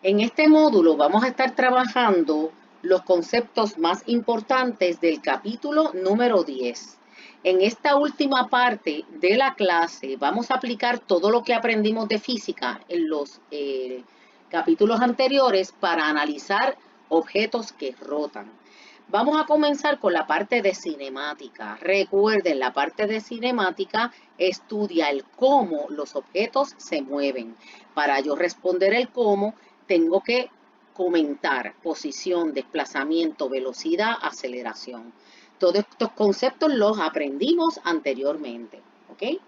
En este módulo vamos a estar trabajando los conceptos más importantes del capítulo número 10. En esta última parte de la clase vamos a aplicar todo lo que aprendimos de física en los capítulos anteriores para analizar objetos que rotan. Vamos a comenzar con la parte de cinemática. Recuerden, la parte de cinemática estudia el cómo los objetos se mueven. Para yo responder el cómo, tengo que comentar posición, desplazamiento, velocidad, aceleración. Todos estos conceptos los aprendimos anteriormente, ¿ok?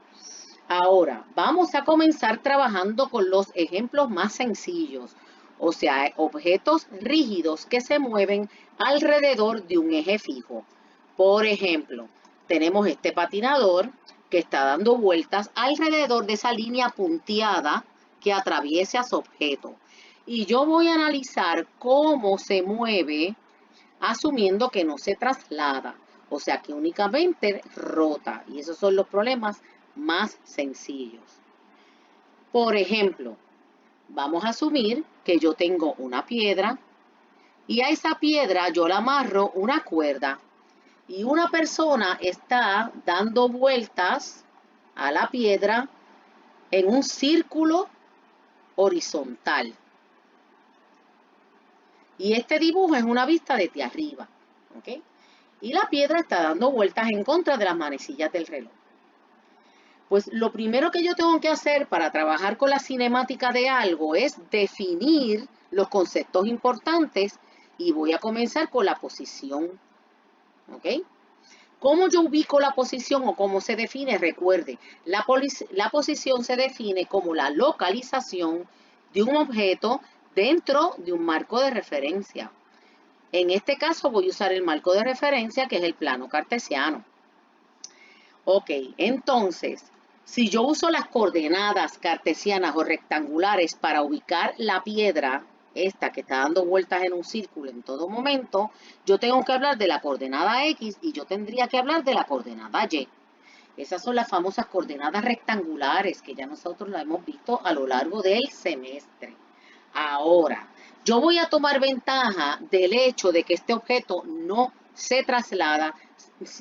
Ahora, vamos a comenzar trabajando con los ejemplos más sencillos, o sea, objetos rígidos que se mueven alrededor de un eje fijo. Por ejemplo, tenemos este patinador que está dando vueltas alrededor de esa línea punteada que atraviesa su objeto. Y yo voy a analizar cómo se mueve asumiendo que no se traslada, o sea que únicamente rota. Y esos son los problemas más sencillos. Por ejemplo, vamos a asumir que yo tengo una piedra y a esa piedra yo la amarro una cuerda y una persona está dando vueltas a la piedra en un círculo horizontal. Y este dibujo es una vista desde arriba, ¿ok? Y la piedra está dando vueltas en contra de las manecillas del reloj. Pues lo primero que yo tengo que hacer para trabajar con la cinemática de algo es definir los conceptos importantes y voy a comenzar con la posición, ¿ok? ¿Cómo yo ubico la posición o cómo se define? Recuerde, la posición se define como la localización de un objeto dentro de un marco de referencia. En este caso voy a usar el marco de referencia que es el plano cartesiano. Ok, entonces, si yo uso las coordenadas cartesianas o rectangulares para ubicar la piedra, esta que está dando vueltas en un círculo en todo momento, yo tengo que hablar de la coordenada X y yo tendría que hablar de la coordenada Y. Esas son las famosas coordenadas rectangulares que ya nosotros las hemos visto a lo largo del semestre. Ahora, yo voy a tomar ventaja del hecho de que este objeto no se traslada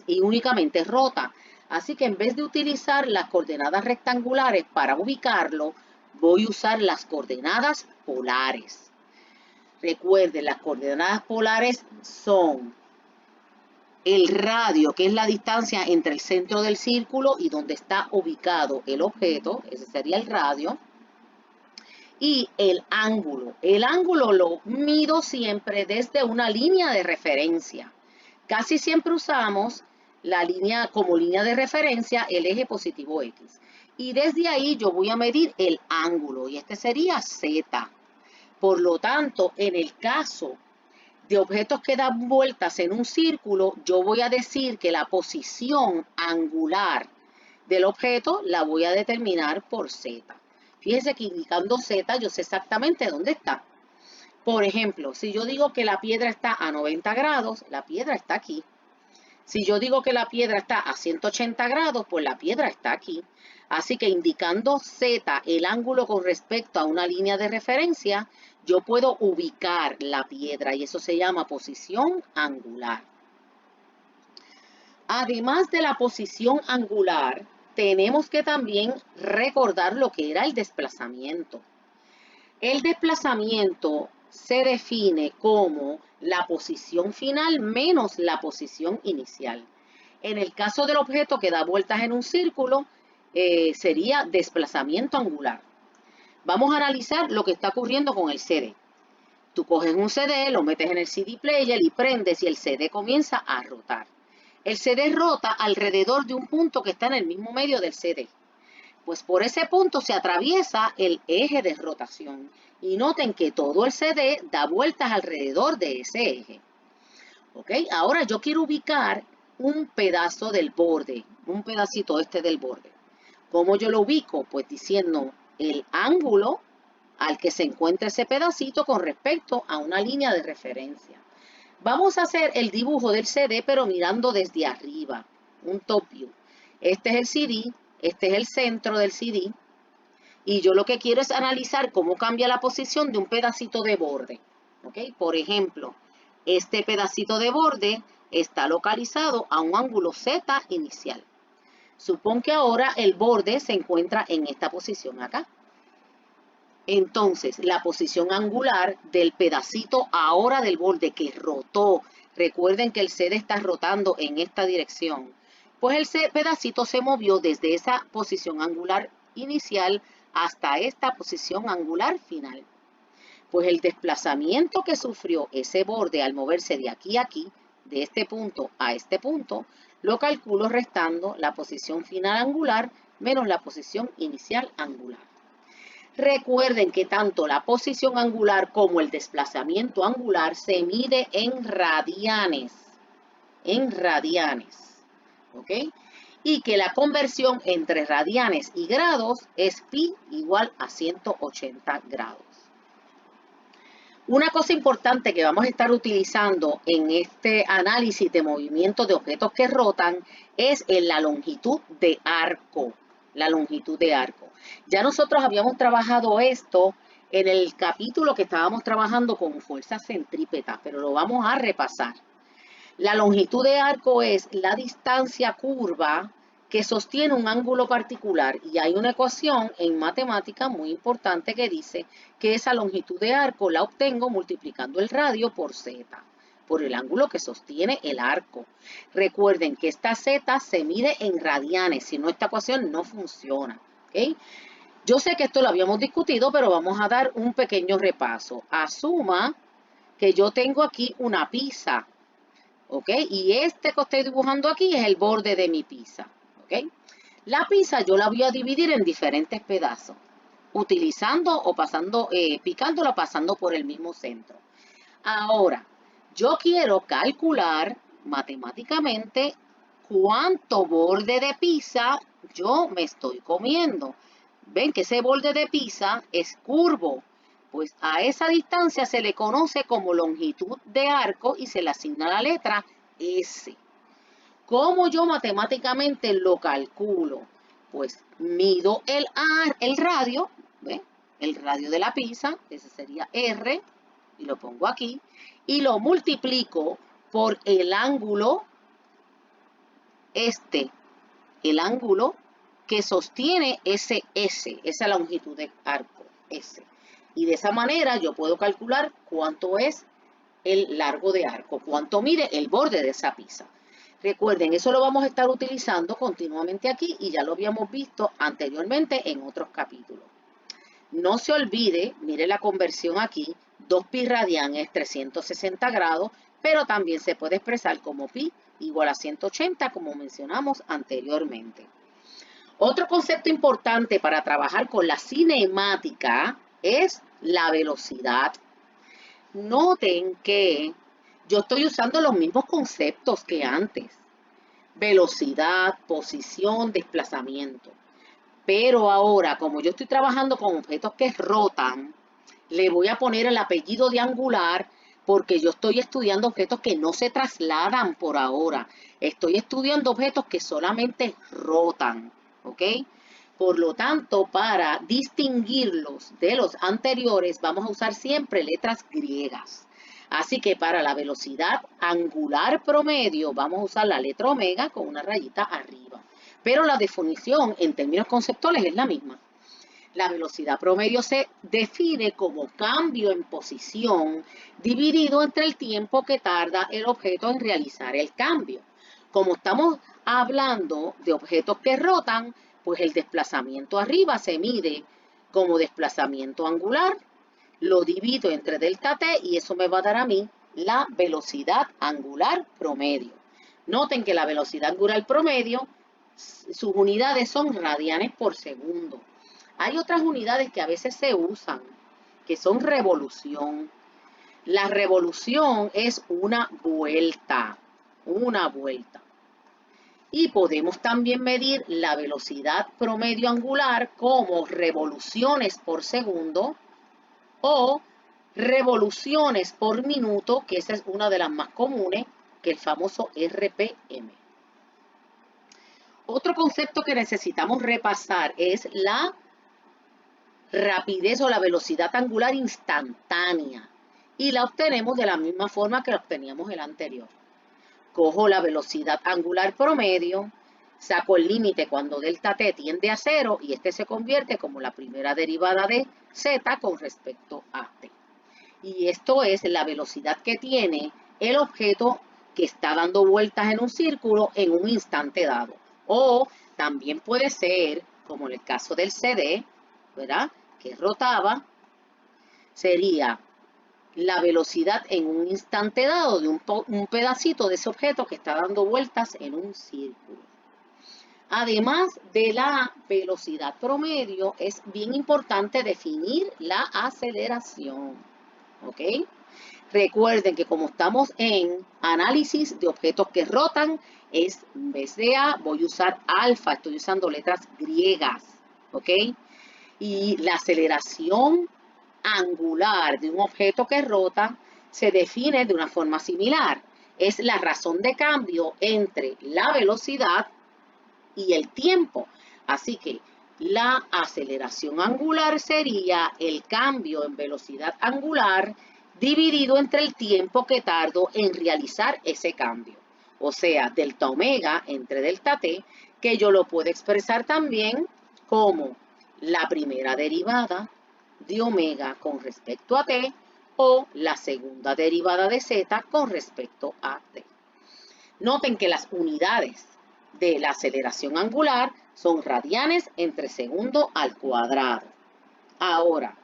y únicamente rota. Así que en vez de utilizar las coordenadas rectangulares para ubicarlo, voy a usar las coordenadas polares. Recuerden, las coordenadas polares son el radio, que es la distancia entre el centro del círculo y donde está ubicado el objeto, ese sería el radio, y el ángulo. El ángulo lo mido siempre desde una línea de referencia. Casi siempre usamos la línea como línea de referencia el eje positivo X. Y desde ahí yo voy a medir el ángulo y este sería Z. Por lo tanto, en el caso de objetos que dan vueltas en un círculo, yo voy a decir que la posición angular del objeto la voy a determinar por Z. Fíjense que indicando Z yo sé exactamente dónde está. Por ejemplo, si yo digo que la piedra está a 90 grados, la piedra está aquí. Si yo digo que la piedra está a 180 grados, pues la piedra está aquí. Así que indicando Z, el ángulo con respecto a una línea de referencia, yo puedo ubicar la piedra y eso se llama posición angular. Además de la posición angular, tenemos que también recordar lo que era el desplazamiento. El desplazamiento se define como la posición final menos la posición inicial. En el caso del objeto que da vueltas en un círculo, sería desplazamiento angular. Vamos a analizar lo que está ocurriendo con el CD. Tú coges un CD, lo metes en el CD player y prendes y el CD comienza a rotar. El CD rota alrededor de un punto que está en el mismo medio del CD. Pues por ese punto se atraviesa el eje de rotación. Y noten que todo el CD da vueltas alrededor de ese eje. ¿Ok? Ahora yo quiero ubicar un pedazo del borde, un pedacito del borde. ¿Cómo yo lo ubico? Pues diciendo el ángulo al que se encuentra ese pedacito con respecto a una línea de referencia. Vamos a hacer el dibujo del CD, pero mirando desde arriba, un top view. Este es el CD, este es el centro del CD, Y yo lo que quiero es analizar cómo cambia la posición de un pedacito de borde. ¿Okay? Por ejemplo, este pedacito de borde está localizado a un ángulo Z inicial. Supón que ahora el borde se encuentra en esta posición acá. Entonces, la posición angular del pedacito ahora del borde que rotó, recuerden que el CD está rotando en esta dirección, pues el pedacito se movió desde esa posición angular inicial hasta esta posición angular final. Pues el desplazamiento que sufrió ese borde al moverse de aquí a aquí, de este punto a este punto, lo calculo restando la posición final angular menos la posición inicial angular. Recuerden que tanto la posición angular como el desplazamiento angular se mide en radianes, ¿ok? Y que la conversión entre radianes y grados es pi igual a 180 grados. Una cosa importante que vamos a estar utilizando en este análisis de movimiento de objetos que rotan es la longitud de arco. La longitud de arco. Ya nosotros habíamos trabajado esto en el capítulo que estábamos trabajando con fuerzas centrípetas, pero lo vamos a repasar. La longitud de arco es la distancia curva que sostiene un ángulo particular y hay una ecuación en matemática muy importante que dice que esa longitud de arco la obtengo multiplicando el radio por z, por el ángulo que sostiene el arco. Recuerden que esta z se mide en radianes, si no esta ecuación no funciona. ¿Okay? Yo sé que esto lo habíamos discutido, pero vamos a dar un pequeño repaso. Asuma que yo tengo aquí una pizza. ¿Ok? Y este que estoy dibujando aquí es el borde de mi pizza. ¿Ok? La pizza yo la voy a dividir en diferentes pedazos, utilizando o pasando, picándola pasando por el mismo centro. Ahora, yo quiero calcular matemáticamente cuánto borde de pizza yo me estoy comiendo. Ven que ese borde de pizza es curvo. Pues a esa distancia se le conoce como longitud de arco y se le asigna la letra S. ¿Cómo yo matemáticamente lo calculo? Pues mido el radio, ¿ve? El radio de la pizza, ese sería R, y lo pongo aquí, y lo multiplico por el ángulo el ángulo que sostiene ese S, esa longitud de arco, S. Y de esa manera yo puedo calcular cuánto es el largo de arco, cuánto mide el borde de esa pizza. Recuerden, eso lo vamos a estar utilizando continuamente aquí y ya lo habíamos visto anteriormente en otros capítulos. No se olvide, mire la conversión aquí, 2 pi radian es 360 grados, pero también se puede expresar como pi igual a 180, como mencionamos anteriormente. Otro concepto importante para trabajar con la cinemática es la velocidad. Noten que yo estoy usando los mismos conceptos que antes. Velocidad, posición, desplazamiento. Pero ahora, como yo estoy trabajando con objetos que rotan, le voy a poner el apellido de angular porque yo estoy estudiando objetos que no se trasladan por ahora. Estoy estudiando objetos que solamente rotan, ¿ok? Por lo tanto, para distinguirlos de los anteriores, vamos a usar siempre letras griegas. Así que para la velocidad angular promedio, vamos a usar la letra omega con una rayita arriba. Pero la definición en términos conceptuales es la misma. La velocidad promedio se define como cambio en posición dividido entre el tiempo que tarda el objeto en realizar el cambio. Como estamos hablando de objetos que rotan, pues el desplazamiento arriba se mide como desplazamiento angular, lo divido entre delta t y eso me va a dar a mí la velocidad angular promedio. Noten que la velocidad angular promedio, sus unidades son radianes por segundo. Hay otras unidades que a veces se usan, que son revolución. La revolución es una vuelta, Y podemos también medir la velocidad promedio angular como revoluciones por segundo o revoluciones por minuto, que esa es una de las más comunes, que el famoso RPM. Otro concepto que necesitamos repasar es la rapidez o la velocidad angular instantánea y la obtenemos de la misma forma que la obteníamos el anterior. Cojo la velocidad angular promedio, saco el límite cuando delta t tiende a 0 y este se convierte como la primera derivada de z con respecto a t. Y esto es la velocidad que tiene el objeto que está dando vueltas en un círculo en un instante dado. O también puede ser, como en el caso del CD, ¿verdad?, que rotaba, sería la velocidad en un instante dado de un pedacito de ese objeto que está dando vueltas en un círculo. Además de la velocidad promedio, es bien importante definir la aceleración. ¿Ok? Recuerden que como estamos en análisis de objetos que rotan, en vez de A voy a usar alfa, estoy usando letras griegas. ¿Ok? Y la aceleración angular de un objeto que rota se define de una forma similar. Es la razón de cambio entre la velocidad y el tiempo. Así que la aceleración angular sería el cambio en velocidad angular dividido entre el tiempo que tardo en realizar ese cambio. O sea, delta omega entre delta t, que yo lo puedo expresar también como la primera derivada de omega con respecto a t o la segunda derivada de z con respecto a t. Noten que las unidades de la aceleración angular son radianes entre segundo al cuadrado. Ahora,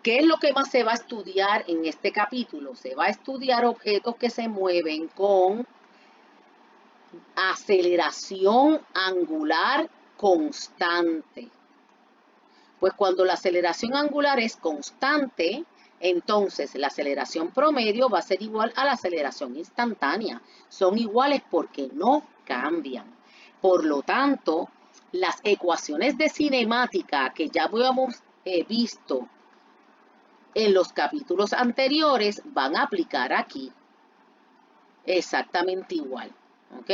¿qué es lo que más se va a estudiar en este capítulo? Se va a estudiar objetos que se mueven con aceleración angular constante. Pues cuando la aceleración angular es constante, entonces la aceleración promedio va a ser igual a la aceleración instantánea. Son iguales porque no cambian. Por lo tanto, las ecuaciones de cinemática que ya habíamos visto en los capítulos anteriores van a aplicar aquí. Exactamente igual. ¿Ok?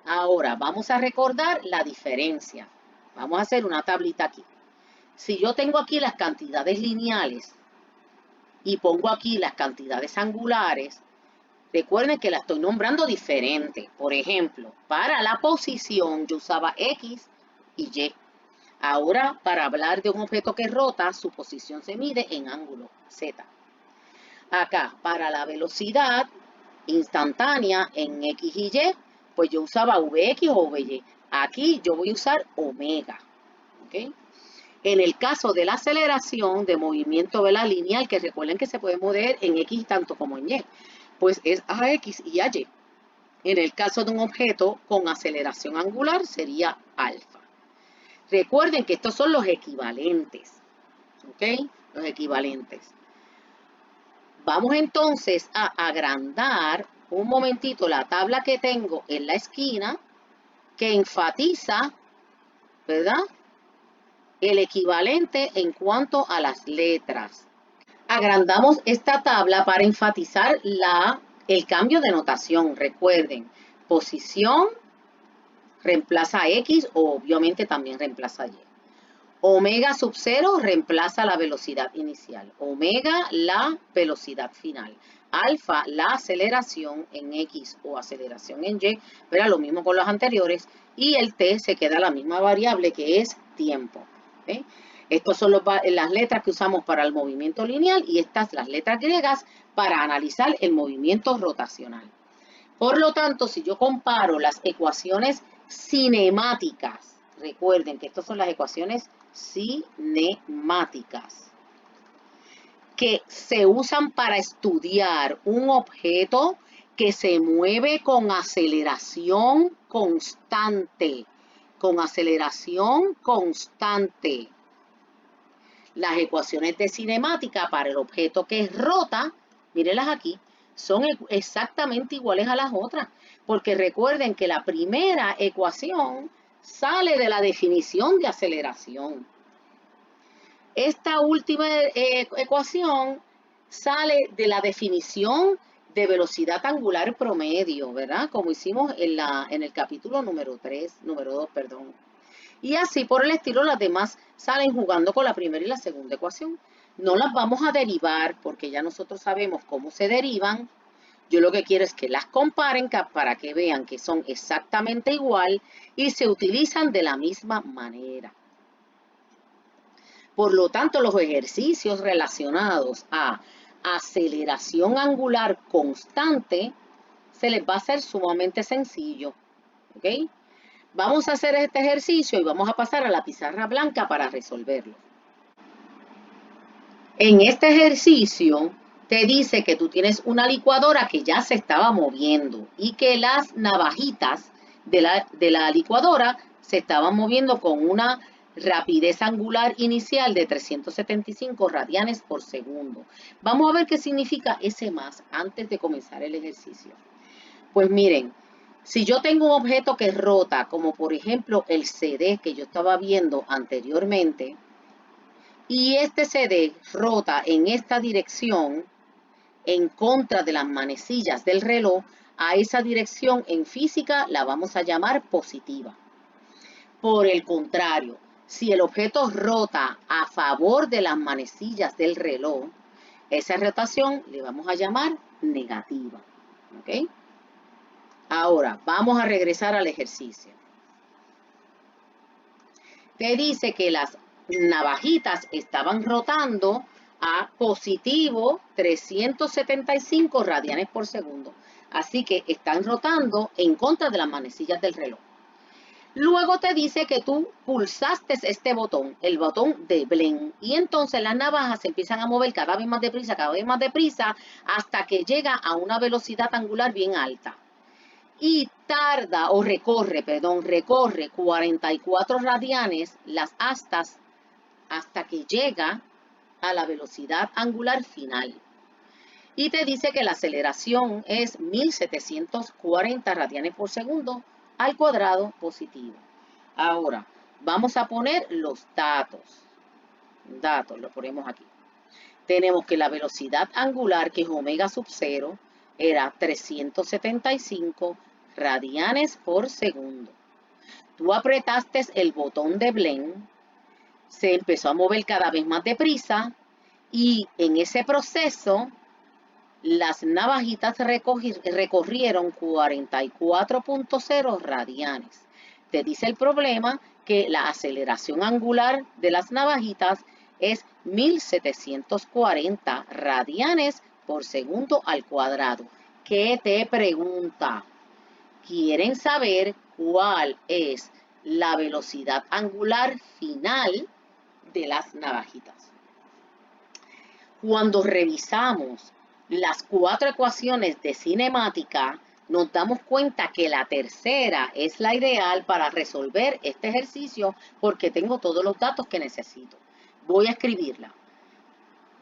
Ahora vamos a recordar la diferencia. Vamos a hacer una tablita aquí. Si yo tengo aquí las cantidades lineales y pongo aquí las cantidades angulares, recuerden que la estoy nombrando diferente. Por ejemplo, para la posición yo usaba X y Y. Ahora, para hablar de un objeto que rota, su posición se mide en ángulo Z. Acá, para la velocidad instantánea en X y Y, pues yo usaba Vx o Vy. Aquí yo voy a usar omega. ¿Ok? En el caso de la aceleración de movimiento lineal, que recuerden que se puede mover en X tanto como en Y, pues es AX y AY. En el caso de un objeto con aceleración angular sería alfa. Recuerden que estos son los equivalentes. ¿Ok? Los equivalentes. Vamos entonces a agrandar un momentito la tabla que tengo en la esquina que enfatiza, ¿verdad?, el equivalente en cuanto a las letras. Agrandamos esta tabla para enfatizar el cambio de notación. Recuerden, posición reemplaza X o obviamente también reemplaza Y. Omega sub 0 reemplaza la velocidad inicial. Omega, la velocidad final. Alfa, la aceleración en X o aceleración en Y. Verá lo mismo con los anteriores. Y el T se queda la misma variable que es tiempo. ¿Okay? Estas son las letras que usamos para el movimiento lineal y estas las letras griegas para analizar el movimiento rotacional. Por lo tanto, si yo comparo las ecuaciones cinemáticas, recuerden que estas son las ecuaciones cinemáticas que se usan para estudiar un objeto que se mueve con aceleración constante. Con aceleración constante. Las ecuaciones de cinemática para el objeto que rota, mírenlas aquí, son exactamente iguales a las otras. Porque recuerden que la primera ecuación sale de la definición de aceleración. Esta última ecuación sale de la definición de velocidad angular promedio, ¿verdad? Como hicimos en el capítulo número 2, perdón. Y así por el estilo, las demás salen jugando con la primera y la segunda ecuación. No las vamos a derivar porque ya nosotros sabemos cómo se derivan. Yo lo que quiero es que las comparen para que vean que son exactamente igual y se utilizan de la misma manera. Por lo tanto, los ejercicios relacionados a aceleración angular constante se les va a hacer sumamente sencillo. ¿Ok? Vamos a hacer este ejercicio y vamos a pasar a la pizarra blanca para resolverlo. En este ejercicio te dice que tú tienes una licuadora que ya se estaba moviendo y que las navajitas de la licuadora se estaban moviendo con una rapidez angular inicial de 375 radianes por segundo. Vamos a ver qué significa ese más antes de comenzar el ejercicio. Pues miren, si yo tengo un objeto que rota, como por ejemplo el CD que yo estaba viendo anteriormente, y este CD rota en esta dirección, en contra de las manecillas del reloj, a esa dirección en física la vamos a llamar positiva. Por el contrario, si el objeto rota a favor de las manecillas del reloj, esa rotación le vamos a llamar negativa. ¿Ok? Ahora, vamos a regresar al ejercicio. Te dice que las navajitas estaban rotando a positivo 375 radianes por segundo. Así que están rotando en contra de las manecillas del reloj. Luego te dice que tú pulsaste este botón, el botón de blend, y entonces las navajas se empiezan a mover cada vez más deprisa, hasta que llega a una velocidad angular bien alta. Y recorre 44 radianes las astas hasta que llega a la velocidad angular final. Y te dice que la aceleración es 1740 radianes por segundo al cuadrado positivo. Ahora, vamos a poner los datos. Lo ponemos aquí. Tenemos que la velocidad angular, que es omega sub 0, era 375 radianes por segundo. Tú apretaste el botón de blend, se empezó a mover cada vez más deprisa y en ese proceso las navajitas recorrieron 44.0 radianes. Te dice el problema que la aceleración angular de las navajitas es 1740 radianes por segundo al cuadrado. ¿Qué te pregunta? Quieren saber cuál es la velocidad angular final de las navajitas. Cuando revisamos las 4 ecuaciones de cinemática, nos damos cuenta que la tercera es la ideal para resolver este ejercicio porque tengo todos los datos que necesito. Voy a escribirla.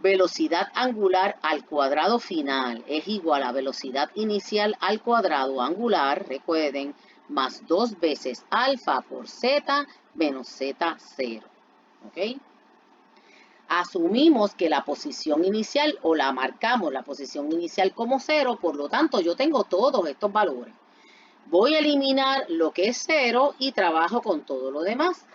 Velocidad angular al cuadrado final es igual a velocidad inicial al cuadrado angular, recuerden, más 2 veces alfa por z menos z0. ¿Ok? Asumimos que la posición inicial, o la marcamos la posición inicial como 0, por lo tanto yo tengo todos estos valores. Voy a eliminar lo que es 0 y trabajo con todo lo demás.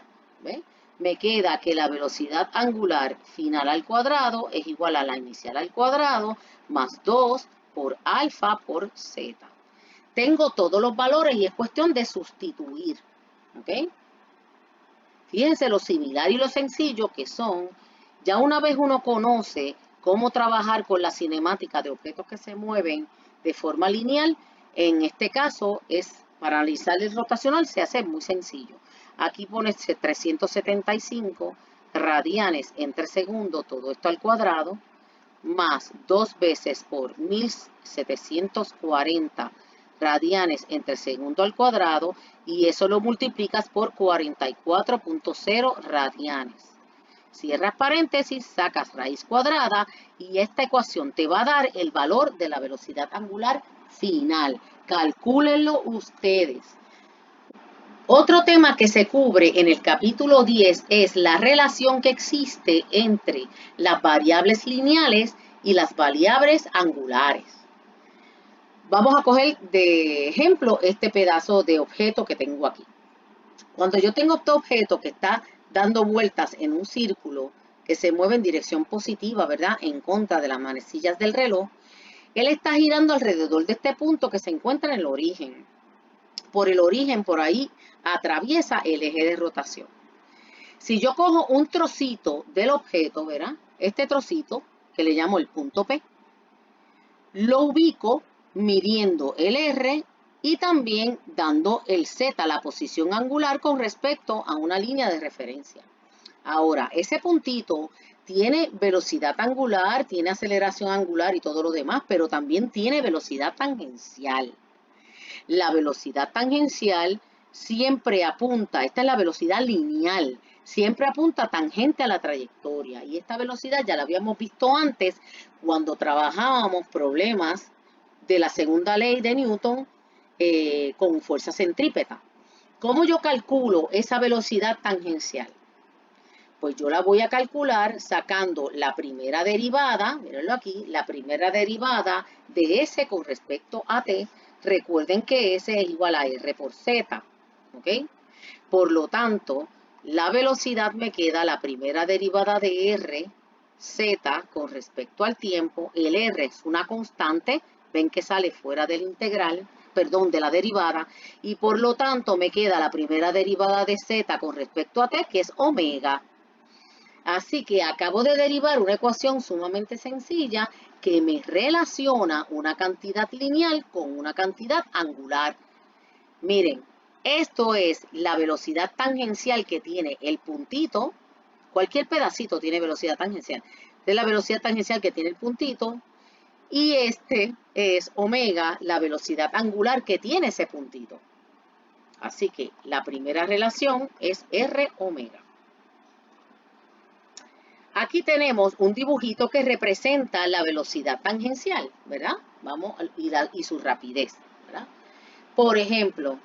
¿Ve? Me queda que la velocidad angular final al cuadrado es igual a la inicial al cuadrado más 2 por alfa por z. Tengo todos los valores y es cuestión de sustituir. ¿Ok? Fíjense lo similar y lo sencillo que son. Ya una vez uno conoce cómo trabajar con la cinemática de objetos que se mueven de forma lineal, en este caso es para analizar el rotacional se hace muy sencillo. Aquí pones 375 radianes entre segundo, todo esto al cuadrado, más 2 veces por 1740 radianes entre segundo al cuadrado, y eso lo multiplicas por 44.0 radianes. Cierras paréntesis, sacas raíz cuadrada y esta ecuación te va a dar el valor de la velocidad angular final. Calcúlenlo ustedes. Otro tema que se cubre en el capítulo 10 es la relación que existe entre las variables lineales y las variables angulares. Vamos a coger de ejemplo este pedazo de objeto que tengo aquí. Cuando yo tengo este objeto que está dando vueltas en un círculo, que se mueve en dirección positiva, ¿verdad? En contra de las manecillas del reloj, él está girando alrededor de este punto que se encuentra en el origen. Por el origen, por ahí, atraviesa el eje de rotación. Si yo cojo un trocito del objeto, ¿verdad? Este trocito, que le llamo el punto P, lo ubico midiendo el R y también dando el Z, la posición angular con respecto a una línea de referencia. Ahora, ese puntito tiene velocidad angular, tiene aceleración angular y todo lo demás, pero también tiene velocidad tangencial. La velocidad tangencial siempre apunta, esta es la velocidad lineal, siempre apunta tangente a la trayectoria. Y esta velocidad ya la habíamos visto antes cuando trabajábamos problemas de la segunda ley de Newton con fuerza centrípeta. ¿Cómo yo calculo esa velocidad tangencial? Pues yo la voy a calcular sacando la primera derivada, mírenlo aquí, la primera derivada de S con respecto a T. Recuerden que S es igual a R por Z, ¿ok? Por lo tanto, la velocidad me queda la primera derivada de R, Z, con respecto al tiempo. El R es una constante, ven que sale fuera del integral, perdón, de la derivada, y por lo tanto me queda la primera derivada de Z con respecto a T, que es omega. Así que acabo de derivar una ecuación sumamente sencilla que me relaciona una cantidad lineal con una cantidad angular. Miren, esto es la velocidad tangencial que tiene el puntito. Cualquier pedacito tiene velocidad tangencial. Esta es la velocidad tangencial que tiene el puntito. Y este es omega, la velocidad angular que tiene ese puntito. Así que la primera relación es R omega. Aquí tenemos un dibujito que representa la velocidad tangencial, ¿verdad? Vamos, y su rapidez, ¿verdad? Por ejemplo,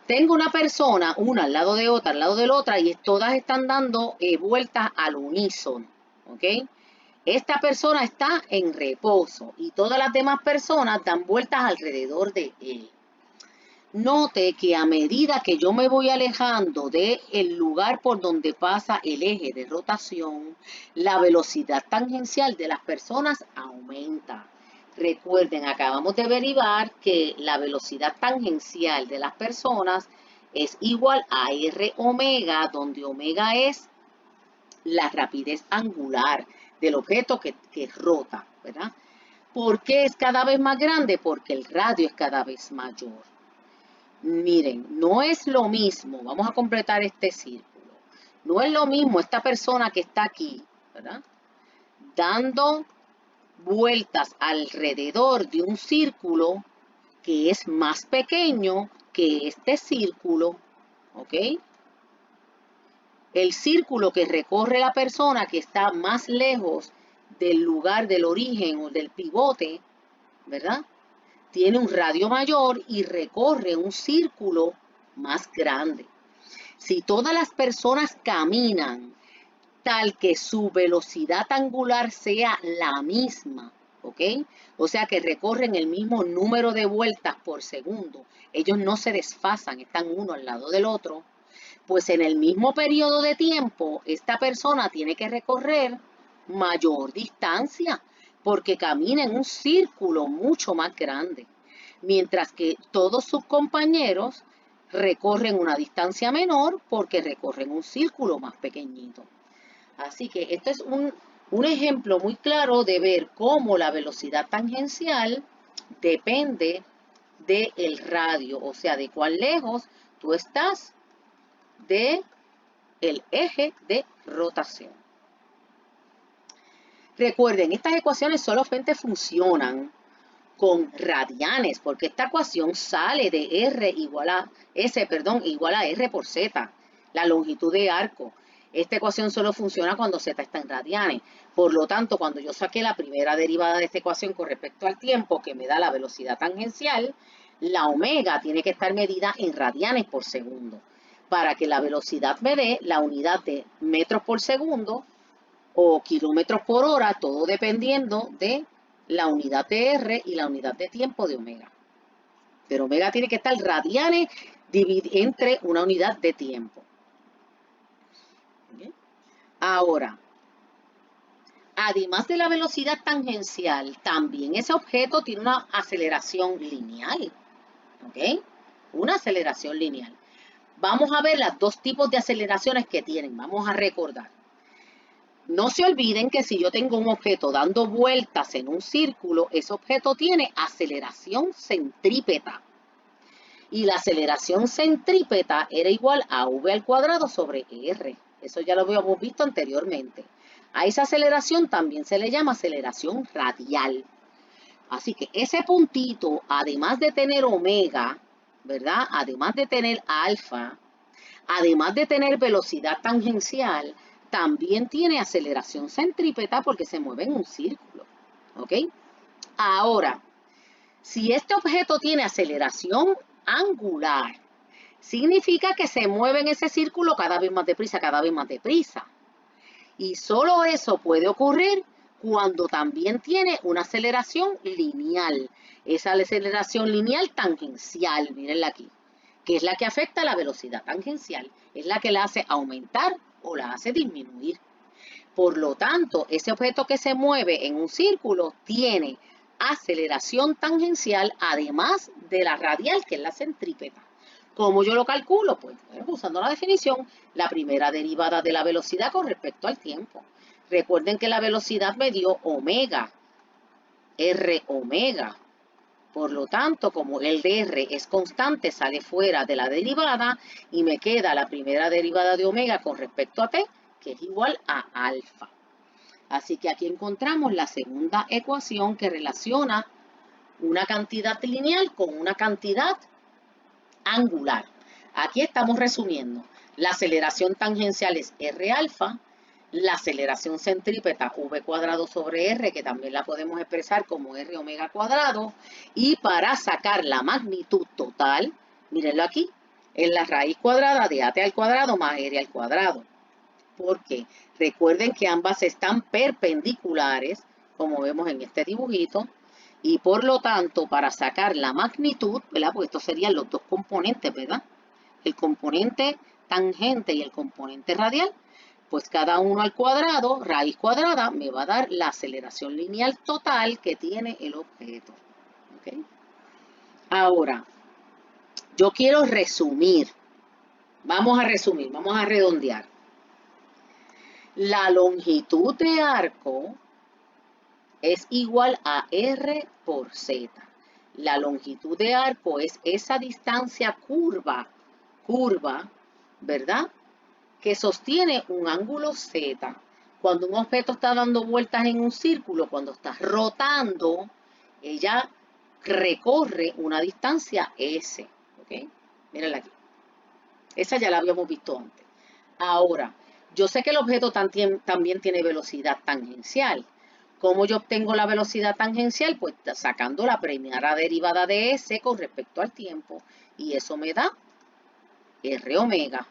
tengo una persona, una al lado de otra, al lado de la otra, y todas están dando vueltas al unísono, ¿ok? Esta persona está en reposo y todas las demás personas dan vueltas alrededor de él. Note que a medida que yo me voy alejando del lugar por donde pasa el eje de rotación, la velocidad tangencial de las personas aumenta. Recuerden, acabamos de derivar que la velocidad tangencial de las personas es igual a R omega, donde omega es la rapidez angular del objeto que rota, ¿verdad? ¿Por qué es cada vez más grande? Porque el radio es cada vez mayor. Miren, no es lo mismo, vamos a completar este círculo, no es lo mismo esta persona que está aquí, ¿verdad? Dando vueltas alrededor de un círculo que es más pequeño que este círculo, ¿ok? El círculo que recorre la persona que está más lejos del lugar del origen o del pivote, ¿verdad? Tiene un radio mayor y recorre un círculo más grande. Si todas las personas caminan tal que su velocidad angular sea la misma, ¿ok? O sea que recorren el mismo número de vueltas por segundo, ellos no se desfasan, están uno al lado del otro, pues en el mismo periodo de tiempo, esta persona tiene que recorrer mayor distancia, porque camina en un círculo mucho más grande, mientras que todos sus compañeros recorren una distancia menor porque recorren un círculo más pequeñito. Así que este es un ejemplo muy claro de ver cómo la velocidad tangencial depende del radio, o sea, de cuán lejos tú estás del eje de rotación. Recuerden, estas ecuaciones solamente funcionan con radianes, porque esta ecuación sale de R igual a S, igual a R por Z, la longitud de arco. Esta ecuación solo funciona cuando Z está en radianes. Por lo tanto, cuando yo saqué la primera derivada de esta ecuación con respecto al tiempo, que me da la velocidad tangencial, la omega tiene que estar medida en radianes por segundo, para que la velocidad me dé la unidad de metros por segundo o kilómetros por hora, todo dependiendo de la unidad de R y la unidad de tiempo de omega. Pero omega tiene que estar radianes entre una unidad de tiempo. ¿Okay? Ahora, además de la velocidad tangencial, también ese objeto tiene una aceleración lineal. ¿Ok? Una aceleración lineal. Vamos a ver los dos tipos de aceleraciones que tienen. Vamos a recordar. No se olviden que si yo tengo un objeto dando vueltas en un círculo, ese objeto tiene aceleración centrípeta. Y la aceleración centrípeta era igual a v al cuadrado sobre r. Eso ya lo habíamos visto anteriormente. A esa aceleración también se le llama aceleración radial. Así que ese puntito, además de tener omega, ¿verdad? Además de tener alfa, además de tener velocidad tangencial, también tiene aceleración centrípeta porque se mueve en un círculo. ¿Ok? Ahora, si este objeto tiene aceleración angular, significa que se mueve en ese círculo cada vez más deprisa, cada vez más deprisa. Y solo eso puede ocurrir cuando también tiene una aceleración lineal. Esa aceleración lineal tangencial, mírenla aquí, que es la que afecta a la velocidad tangencial, es la que la hace aumentar o la hace disminuir. Por lo tanto, ese objeto que se mueve en un círculo tiene aceleración tangencial además de la radial, que es la centrípeta. ¿Cómo yo lo calculo? Pues usando la definición, la primera derivada de la velocidad con respecto al tiempo. Recuerden que la velocidad me dio omega, r omega. Por lo tanto, como el de r es constante, sale fuera de la derivada y me queda la primera derivada de omega con respecto a t, que es igual a alfa. Así que aquí encontramos la segunda ecuación que relaciona una cantidad lineal con una cantidad angular. Aquí estamos resumiendo. La aceleración tangencial es r alfa, la aceleración centrípeta v cuadrado sobre r, que también la podemos expresar como r omega cuadrado, y para sacar la magnitud total, mírenlo aquí, es la raíz cuadrada de at al cuadrado más r al cuadrado. Porque recuerden que ambas están perpendiculares, como vemos en este dibujito, y por lo tanto, para sacar la magnitud, ¿verdad? Porque estos serían los dos componentes, ¿verdad? El componente tangente y el componente radial, pues cada uno al cuadrado, raíz cuadrada, me va a dar la aceleración lineal total que tiene el objeto. ¿Okay? Ahora, yo quiero resumir. Vamos a resumir, vamos a redondear. La longitud de arco es igual a r por z. La longitud de arco es esa distancia curva, ¿verdad? Que sostiene un ángulo z. Cuando un objeto está dando vueltas en un círculo, cuando está rotando, ella recorre una distancia s. ¿Ok? Mírenla aquí. Esa ya la habíamos visto antes. Ahora, yo sé que el objeto también tiene velocidad tangencial. ¿Cómo yo obtengo la velocidad tangencial? Pues sacando la primera derivada de s con respecto al tiempo. Y eso me da r omega.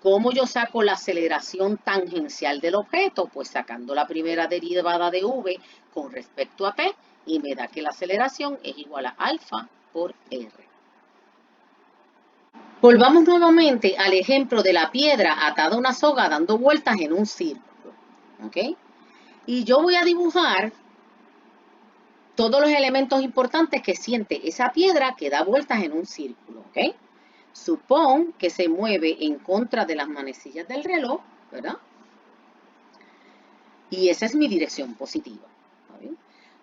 ¿Cómo yo saco la aceleración tangencial del objeto? Pues sacando la primera derivada de v con respecto a t. Y me da que la aceleración es igual a alfa por r. Volvamos nuevamente al ejemplo de la piedra atada a una soga dando vueltas en un círculo. ¿Ok? Y yo voy a dibujar todos los elementos importantes que siente esa piedra que da vueltas en un círculo. ¿Ok? Supón que se mueve en contra de las manecillas del reloj, ¿verdad? Y esa es mi dirección positiva. ¿Está bien?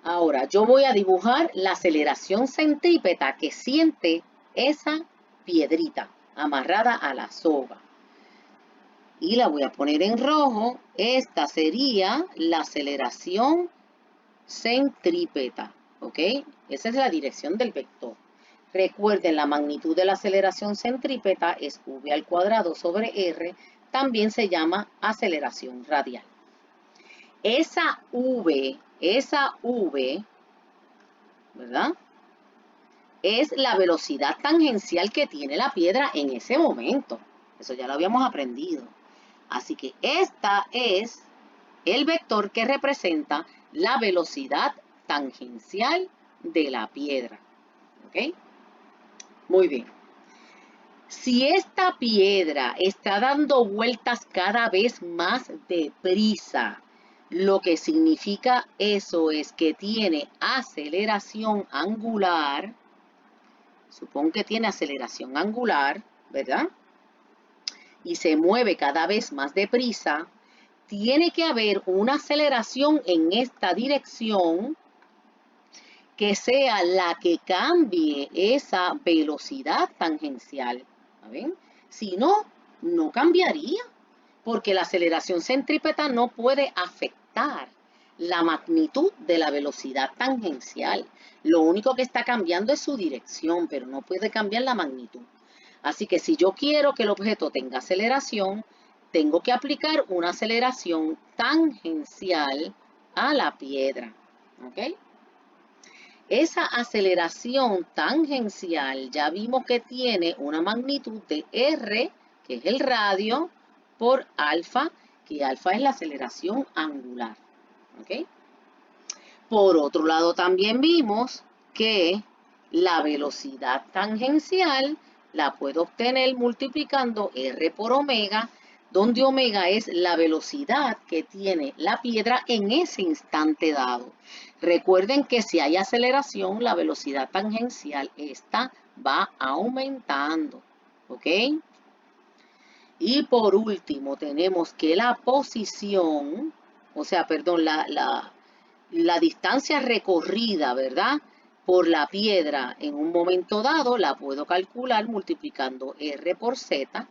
Ahora, yo voy a dibujar la aceleración centrípeta que siente esa piedrita amarrada a la soga. Y la voy a poner en rojo. Esta sería la aceleración centrípeta. ¿Ok? Esa es la dirección del vector. Recuerden, la magnitud de la aceleración centrípeta es v al cuadrado sobre r. También se llama aceleración radial. Esa v, ¿verdad? Es la velocidad tangencial que tiene la piedra en ese momento. Eso ya lo habíamos aprendido. Así que esta es el vector que representa la velocidad tangencial de la piedra. ¿Ok? Muy bien. Si esta piedra está dando vueltas cada vez más deprisa, lo que significa eso es que tiene aceleración angular. Supongo que tiene aceleración angular, ¿verdad? Y se mueve cada vez más deprisa. Tiene que haber una aceleración en esta dirección que sea la que cambie esa velocidad tangencial. ¿Ven? Si no, no cambiaría, porque la aceleración centrípeta no puede afectar la magnitud de la velocidad tangencial. Lo único que está cambiando es su dirección, pero no puede cambiar la magnitud. Así que si yo quiero que el objeto tenga aceleración, tengo que aplicar una aceleración tangencial a la piedra. ¿Ok? Esa aceleración tangencial ya vimos que tiene una magnitud de r, que es el radio, por alfa, que alfa es la aceleración angular. ¿Ok? Por otro lado, también vimos que la velocidad tangencial la puedo obtener multiplicando r por omega, donde omega es la velocidad que tiene la piedra en ese instante dado. Recuerden que si hay aceleración, la velocidad tangencial esta va aumentando. ¿Ok? Y por último, tenemos que la posición, o sea, perdón, la distancia recorrida, ¿verdad? Por la piedra en un momento dado la puedo calcular multiplicando r por z,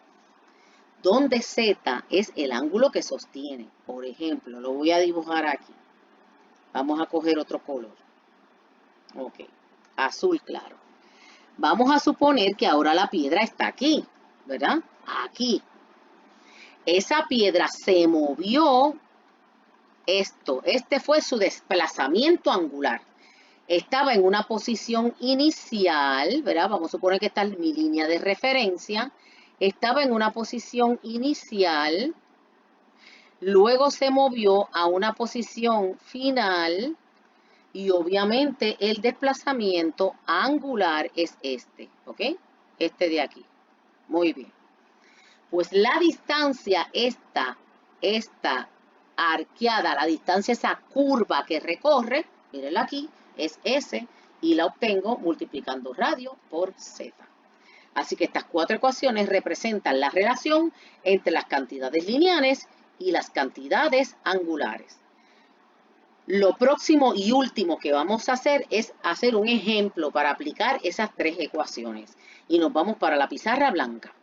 donde z es el ángulo que sostiene. Por ejemplo, lo voy a dibujar aquí. Vamos a coger otro color. Ok, azul claro. Vamos a suponer que ahora la piedra está aquí, ¿verdad? Aquí. Esa piedra se movió. Este fue su desplazamiento angular. Estaba en una posición inicial, ¿verdad? Vamos a suponer que esta es mi línea de referencia. Estaba en una posición inicial, luego se movió a una posición final y obviamente el desplazamiento angular es este, ¿ok? Este de aquí. Muy bien. Pues la distancia esta arqueada, la distancia, esa curva que recorre, mírenla aquí, es S y la obtengo multiplicando radio por Z. Así que estas cuatro ecuaciones representan la relación entre las cantidades lineales y las cantidades angulares. Lo próximo y último que vamos a hacer es hacer un ejemplo para aplicar esas tres ecuaciones. Y nos vamos para la pizarra blanca.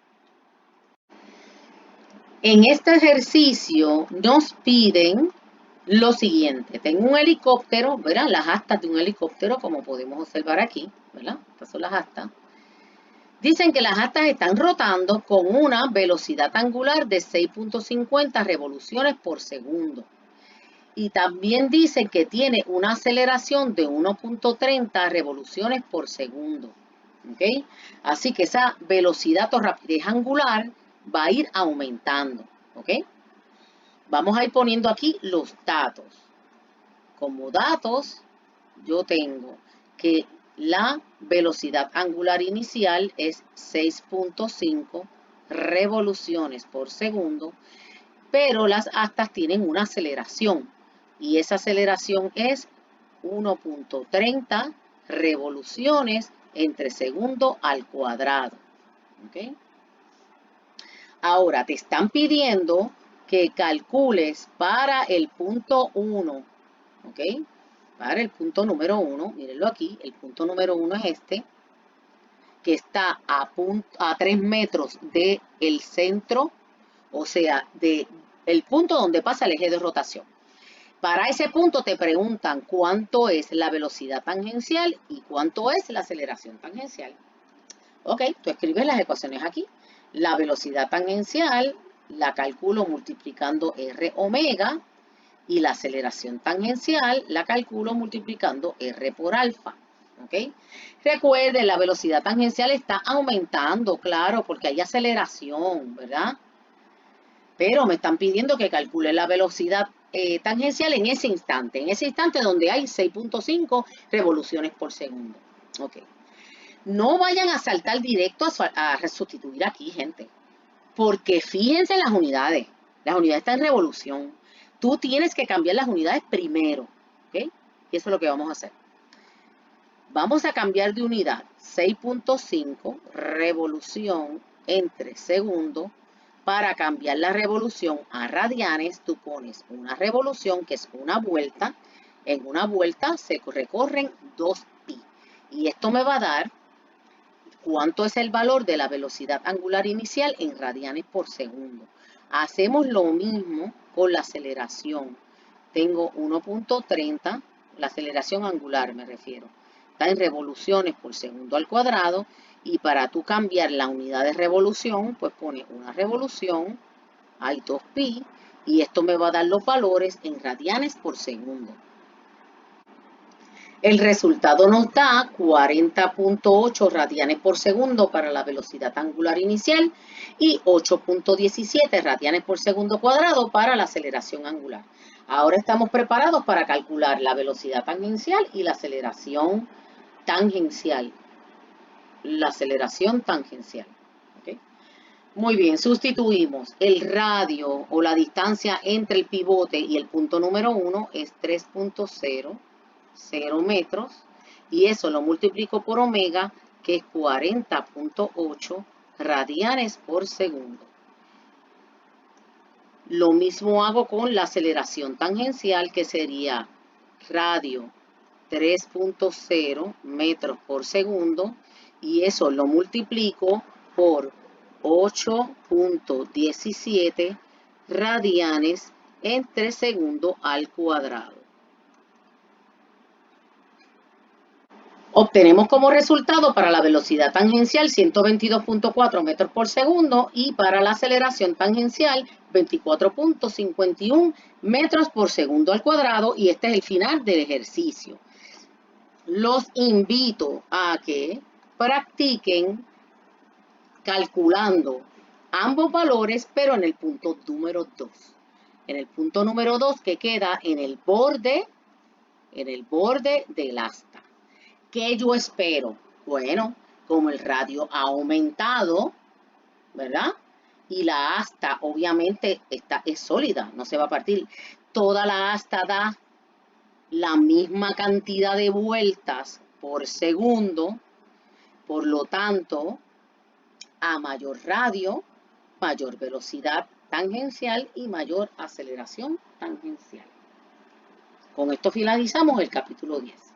En este ejercicio nos piden lo siguiente. Tengo un helicóptero, ¿verdad? Las astas de un helicóptero, como podemos observar aquí, ¿verdad? Estas son las astas. Dicen que las astas están rotando con una velocidad angular de 6.50 revoluciones por segundo. Y también dicen que tiene una aceleración de 1.30 revoluciones por segundo. ¿Ok? Así que esa velocidad o rapidez angular va a ir aumentando. ¿Ok? Vamos a ir poniendo aquí los datos. Como datos, yo tengo que la velocidad angular inicial es 6.5 revoluciones por segundo, pero las astas tienen una aceleración y esa aceleración es 1.30 revoluciones entre segundo al cuadrado. ¿Okay? Ahora te están pidiendo que calcules para el punto 1, ¿ok? Para el punto número 1, mírenlo aquí, el punto número 1 es este, que está a 3 metros del centro, o sea, del punto donde pasa el eje de rotación. Para ese punto te preguntan cuánto es la velocidad tangencial y cuánto es la aceleración tangencial. Ok, tú escribes las ecuaciones aquí. La velocidad tangencial la calculo multiplicando r omega y la aceleración tangencial la calculo multiplicando r por alfa. ¿Ok? Recuerden, la velocidad tangencial está aumentando, claro, porque hay aceleración, ¿verdad? Pero me están pidiendo que calcule la velocidad tangencial en ese instante donde hay 6.5 revoluciones por segundo. Ok. No vayan a saltar directo a sustituir aquí, gente. Porque fíjense en las unidades. Las unidades están en revolución. Tú tienes que cambiar las unidades primero. ¿Ok? Y eso es lo que vamos a hacer. Vamos a cambiar de unidad. 6.5 revolución entre segundo. Para cambiar la revolución a radianes, tú pones una revolución, que es una vuelta. En una vuelta se recorren 2pi. Y esto me va a dar cuánto es el valor de la velocidad angular inicial en radianes por segundo. Hacemos lo mismo con la aceleración. Tengo 1.30, la aceleración angular me refiero. Está en revoluciones por segundo al cuadrado. Y para tú cambiar la unidad de revolución, pues pone una revolución, hay 2pi, y esto me va a dar los valores en radianes por segundo. El resultado nos da 40.8 radianes por segundo para la velocidad angular inicial y 8.17 radianes por segundo cuadrado para la aceleración angular. Ahora estamos preparados para calcular la velocidad tangencial y la aceleración tangencial. ¿Okay? Muy bien, sustituimos el radio o la distancia entre el pivote y el punto número 1 es 3.0 metros, y eso lo multiplico por omega, que es 40.8 radianes por segundo. Lo mismo hago con la aceleración tangencial, que sería radio 3.0 metros por segundo, y eso lo multiplico por 8.17 radianes entre segundo al cuadrado. Obtenemos como resultado para la velocidad tangencial 122.4 metros por segundo y para la aceleración tangencial 24.51 metros por segundo al cuadrado, y este es el final del ejercicio. Los invito a que practiquen calculando ambos valores, pero en el punto número 2. En el punto número 2, que queda en el borde del asta. ¿Qué yo espero? Bueno, como el radio ha aumentado, ¿verdad? Y la asta obviamente es sólida, no se va a partir. Toda la asta da la misma cantidad de vueltas por segundo, por lo tanto, a mayor radio, mayor velocidad tangencial y mayor aceleración tangencial. Con esto finalizamos el capítulo 10.